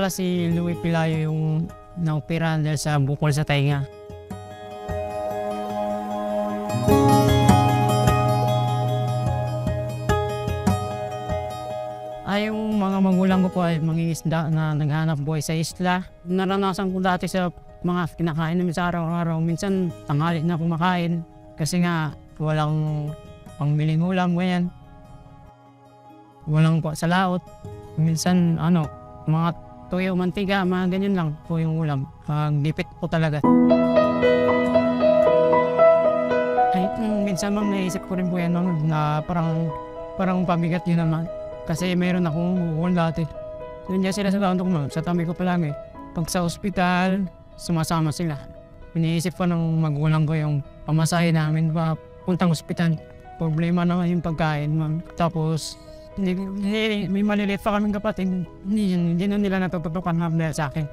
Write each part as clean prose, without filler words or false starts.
pala si Louie Pelayo yung naoperahan dahil sa bukol sa tainga. Yung mga magulang ko po ay mangingisda na naghanap buhay sa isla. Naranasan ko dati sa mga kinakain namin sa araw-araw. Minsan tanghali na kumakain kasi nga walang pangbiling ulam, ganyan. Walang po sa laot. Minsan mga tuyo, mantiga, mga ganyan lang po yung ulam. Gipit po talaga. Kahit minsan naisip ko rin po yan na parang pabigat yun naman. Kasi mayroon akong bukol dati. Nandiyan sila sa taon ko, sa tabi ko pa lang eh. Pag sa ospital, sumasama sila. Iniisip ko ng magulang ko yung pamasahe namin pa puntang ospital. Problema naman yung pagkain, ma'am. Tapos, may maliliit pa kaming kapatid. Hindi na nila natututukan dahil sa akin.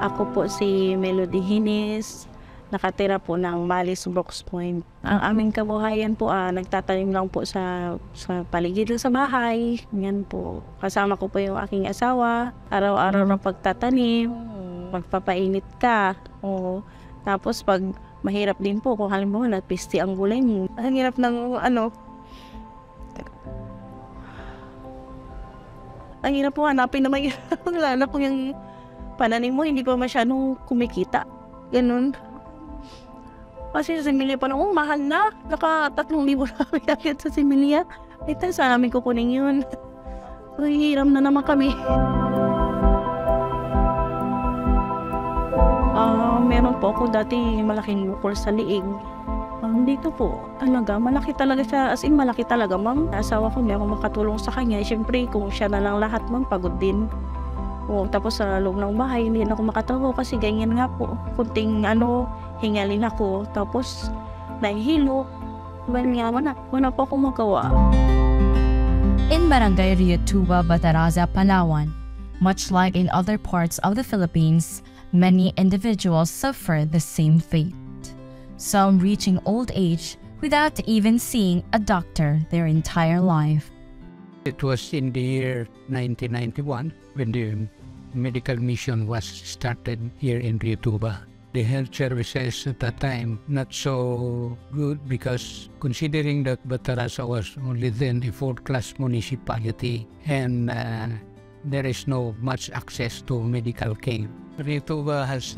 Ako po si Melody Hines, nakatira po ng Malis, Brooks Point. Ang aming kabuhayan po, nagtatanim lang po sa paligid sa bahay. Yan po. Kasama ko po yung aking asawa. Araw-araw na pagtatanim, magpapainit ka. O, tapos pag mahirap din po, kung halimbawa napiste ang gulay mo. Ang hirap ng ang hirap po hanapin na may wala po yung pananim mo, hindi pa masyadong kumikita. Ganun. Kasi sa Similia pa mahal na. Naka 3,000 na pinakit sa Similia. Ito, saan namin kukunin yun? Hiram na naman kami. Meron po ako dati malaking bukol sa liig. Dito po, talaga, malaki talaga siya. As in, malaki talaga, ma'am. Asawa ko, hindi ako makatulong sa kanya. Siyempre, kung siya na lang lahat, ma'am, pagod din. Tapos sa loob ng bahay, hindi na ako makatago kasi ganyan nga po. Kunting hingalin ako. Tapos nahihilo. Wala po akong magawa. In Barangay Rio Tuba, Bataraza, Palawan, much like in other parts of the Philippines, many individuals suffer the same fate. Some reaching old age without even seeing a doctor their entire life. It was in the year 1991 when the medical mission was started here in Rio Tuba. The health services at that time not so good because considering that Bataraza was only then a fourth-class municipality and there is no much access to medical care. Rio Tuba has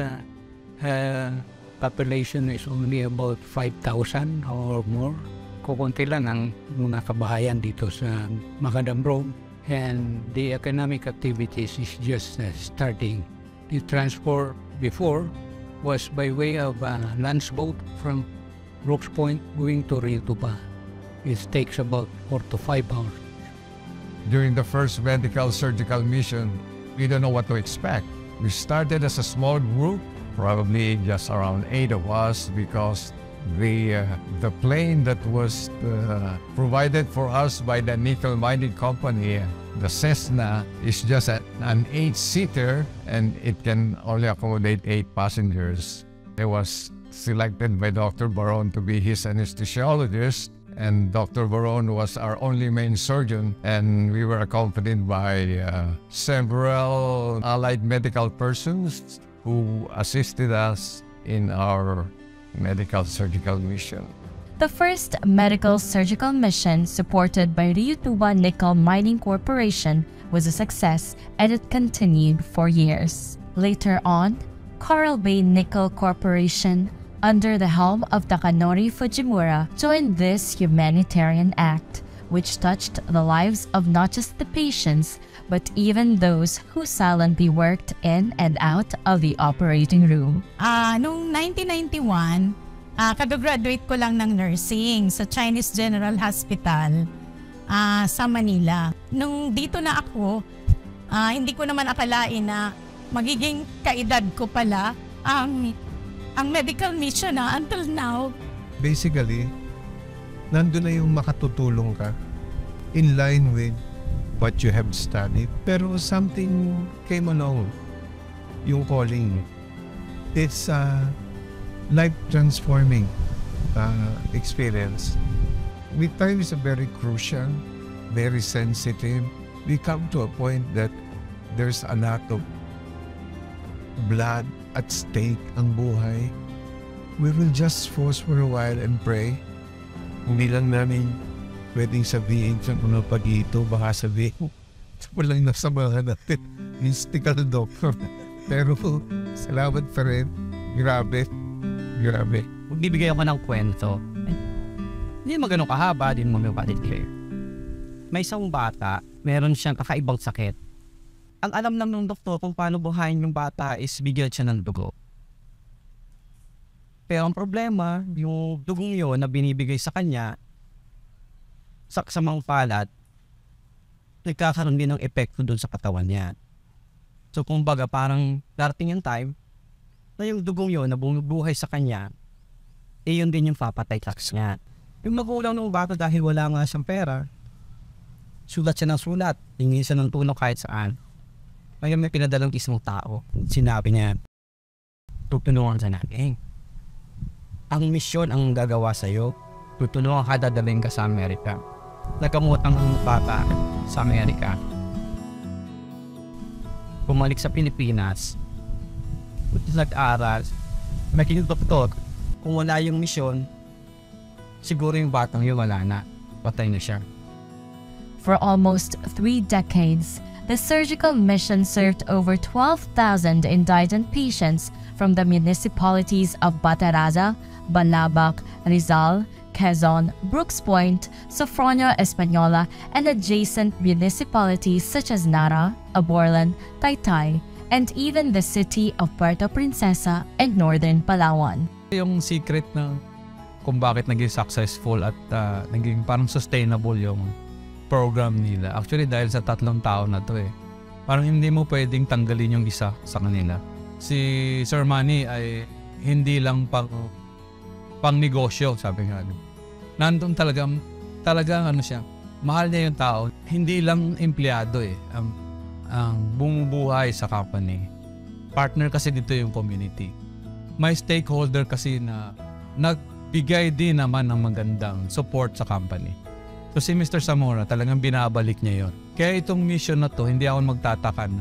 population is only about 5,000 or more. Kukunti lang ang mga kabahayan dito sa Macadambrog and the economic activities is just starting. The transport before was by way of a lunch boat from Brooks Point going to Rio Tuba. It takes about 4 to 5 hours. During the first medical surgical mission, we don't know what to expect. We started as a small group, probably just around 8 of us because the plane that was provided for us by the nickel mining company, the Cessna, is just an 8-seater and it can only accommodate 8 passengers. I was selected by Dr. Baron to be his anesthesiologist, and Dr. Baron was our only main surgeon, and we were accompanied by several allied medical persons who assisted us in our medical surgical mission. The first medical surgical mission supported by Rio Tuba Nickel Mining Corporation was a success and it continued for years. Later on, Coral Bay Nickel Corporation, under the helm of Takanori Fujimura, joined this humanitarian act, which touched the lives of not just the patients, but even those who silently worked in and out of the operating room. Noong 1991, kagagraduate ko lang ng nursing sa Chinese General Hospital sa Manila. Nung dito na ako, hindi ko naman akalain na magiging kaedad ko pala ang medical mission until now. Basically, nandun na yung makatutulong ka in line with what you have studied. Pero something came along yung calling. It's a life-transforming experience. With time is a very crucial, very sensitive. We come to a point that there's a lot of blood at stake ang buhay. We will just pause for a while and pray. Hindi lang namin pwedeng sabihin sa mga pag-ito, baka sabihin, walang nasamahan natin. Mystical doctor. Pero salamat pa rin. Grabe. Magbibigay ako ng kwento. Hindi naman ganun kahaba, din mo clear. May isang bata, meron siyang kakaibang sakit. Ang alam lang ng doktor kung paano buhayin yung bata is bigyan siya ng dugo. Pero ang problema, yung dugong yun na binibigay sa kanya, sa kasamang palad, nagkakaroon din ng epekto dun sa katawan niya. So kumbaga parang darating yung time na yung dugong yun na bumubuhay sa kanya, yun din yung papatay tax niya. Yung magulang ng bata dahil wala nga siyang pera, sulat siya ng sulat, hingi siya ng tulong kahit saan. Ngayon may pinadalang isang tao, sinabi niya, tutulungan sa natin. Ang misyon ang gagawa sa'yo, tutulungan ka, dadaling ka sa Amerika. Nagamot ang bata sa Amerika. Bumalik sa Pilipinas, nag-aral, maging doktor. Kung wala yung misyon, siguro yung batang yun wala na, patay na siya. For almost 3 decades, the surgical mission served over 12,000 indigent patients from the municipalities of Bataraza, Balabac, Rizal, Quezon, Brooks Point, Sofronia Española, and adjacent municipalities such as Nara, Aborlan, Taytay, and even the city of Puerto Princesa and Northern Palawan. Yung secret na kung bakit naging successful at naging parang sustainable yung program nila. Actually dahil sa 3 tao na to Parang hindi mo pwedeng tanggalin yung isa sa kanila. Si Sir Manny ay hindi lang pang negosyo, sabi nga. Nandun talagang ano siya, mahal niya yung tao. Hindi lang empleyado ang bumubuhay sa company. Partner kasi dito yung community. May stakeholder kasi na nagbigay din naman ng magandang support sa company. So si Mr. Zamora talagang binabalik niya yon. Kaya itong mission na to, hindi ako magtataka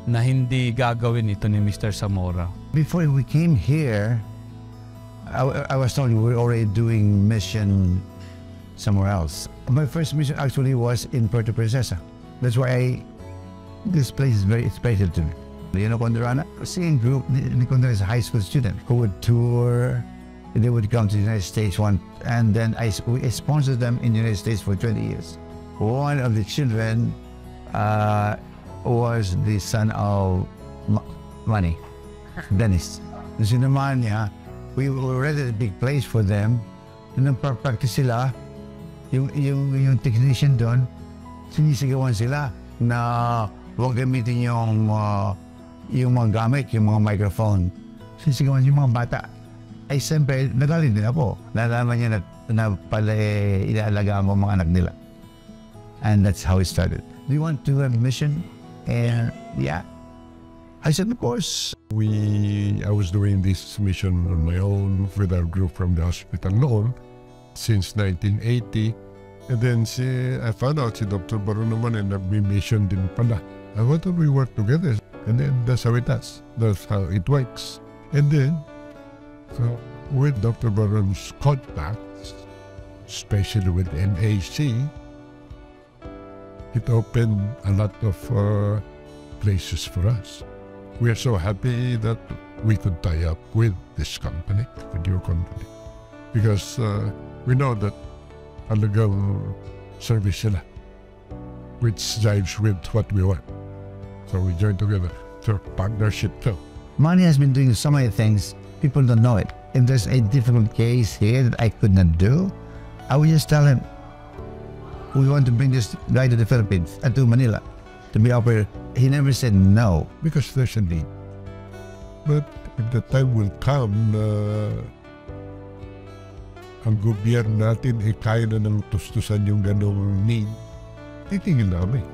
na hindi gagawin ito ni Mr. Zamora. Before we came here, I was told we were already doing mission somewhere else. My first mission actually was in Puerto Princesa. That's why this place is very special to me. You know Condorana? Same group, Condorana is a high school student who would tour. They would come to the United States and then we sponsored them in the United States for 20 years. One of the children was the son of Manny, Dennis. So naman niya, we were rented a big place for them. Nung practice sila, yung technician doon, sinisigawan sila na huwag gamitin yung mga gamit, yung mga microphone. Sinisigawan yung mga bata. Ay siyempre, nagaling din ako. Nalaman niya na pala inaalagaan mo mga anak nila. And that's how it started. Do you want to have a mission? And yeah. I said, of course. I was doing this mission on my own with our group from the hospital noon since 1980. And then I found out si Dr. Baron naman and nag-mission din pala. I wanted we work together. And then that's how it does. That's how it works. And then, with Dr. Baron's contacts, especially with NAC, it opened a lot of places for us. We are so happy that we could tie up with this company, with your company, because we know that talagang service sila, which jives with what we want. So we joined together to partnership too. Manny has been doing so many things, people don't know it. If there's a difficult case here that I could not do, I would just tell him, we want to bring this guy to the Philippines and to Manila to be operated. He never said no. Because there's a need. But if the time will come na ang gobyerno natin ay kaya na ng tustusan yung ganong need, titingin namin.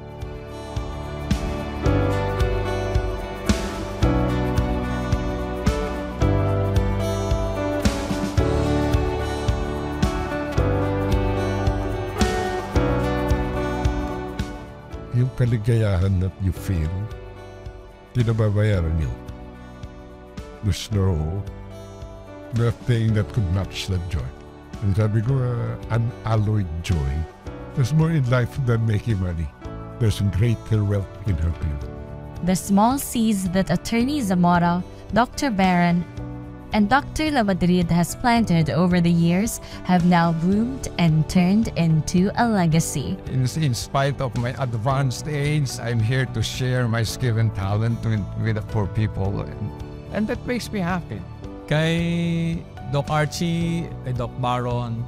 kaligayahan that you feel, pinababayaran niyo. There's nothing that could match that joy. And sabi ko, unalloyed joy. There's more in life than making money. There's greater wealth in helping. The small seeds that Attorney Zamora, Dr. Baron, and Dr. Lamadrid has planted over the years have now bloomed and turned into a legacy. In spite of my advanced age, I'm here to share my skill and talent with the poor people. And that makes me happy. Kay Doc Archie, kay Doc Baron,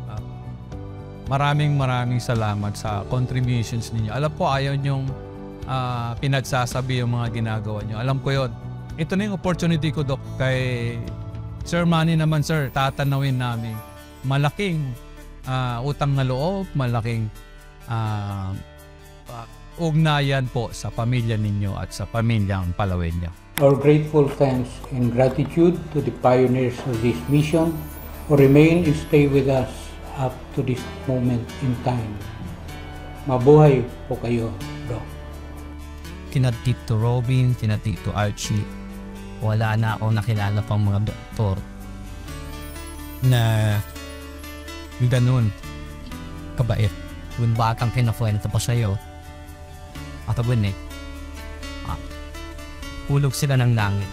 maraming salamat sa contributions ninyo. Alam ko ayaw nyong pinagsasabi yung mga ginagawa nyo. Alam ko yon. Ito na yung opportunity ko, Doc, kay Sir Manny naman, sir, tatanawin namin. Malaking utang na loob, malaking ugnayan po sa pamilya ninyo at sa pamilyang Palawenya. Our grateful thanks and gratitude to the pioneers of this mission who remain and stay with us up to this moment in time. Mabuhay po kayo, Doc. Kina Tito Robin, kina Tito Archie, wala na akong nakilala pang mga doktor na ganun kabait. Kung batang kinakwento pa sa'yo, at hulog sila ng langit.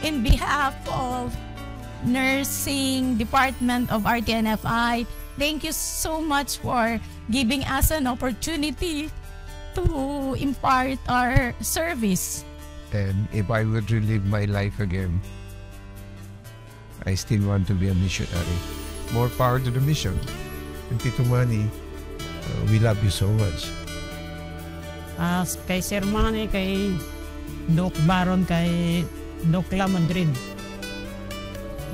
In behalf of Nursing Department of RTNFI, thank you so much for giving us an opportunity to impart our service. And if I would relive my life again, I still want to be a missionary. More power to the mission. And Tito Manny, we love you so much. Kay Sir Manny, kay Doc Baron, kay Doc Lamadrid,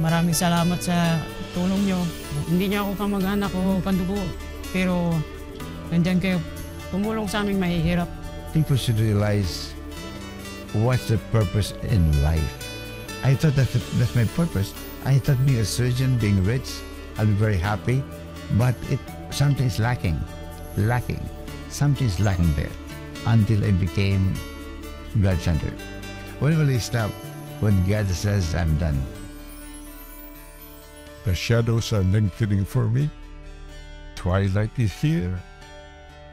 maraming salamat sa tulong nyo. Hindi niya ako kamag-anak o kandugo, pero nandyan kayo tumulong sa aming mahihirap. People should realize what's the purpose in life. I thought that's my purpose. I thought being a surgeon, being rich, I'll be very happy. But something is lacking. Something is lacking there. Until I became God-centered. When will I stop? When God says I'm done. The shadows are lengthening for me. Twilight is here.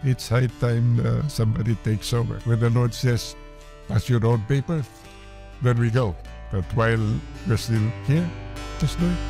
It's high time somebody takes over. When the Lord says, pass your own paper, then we go. But while we're still here, just do it.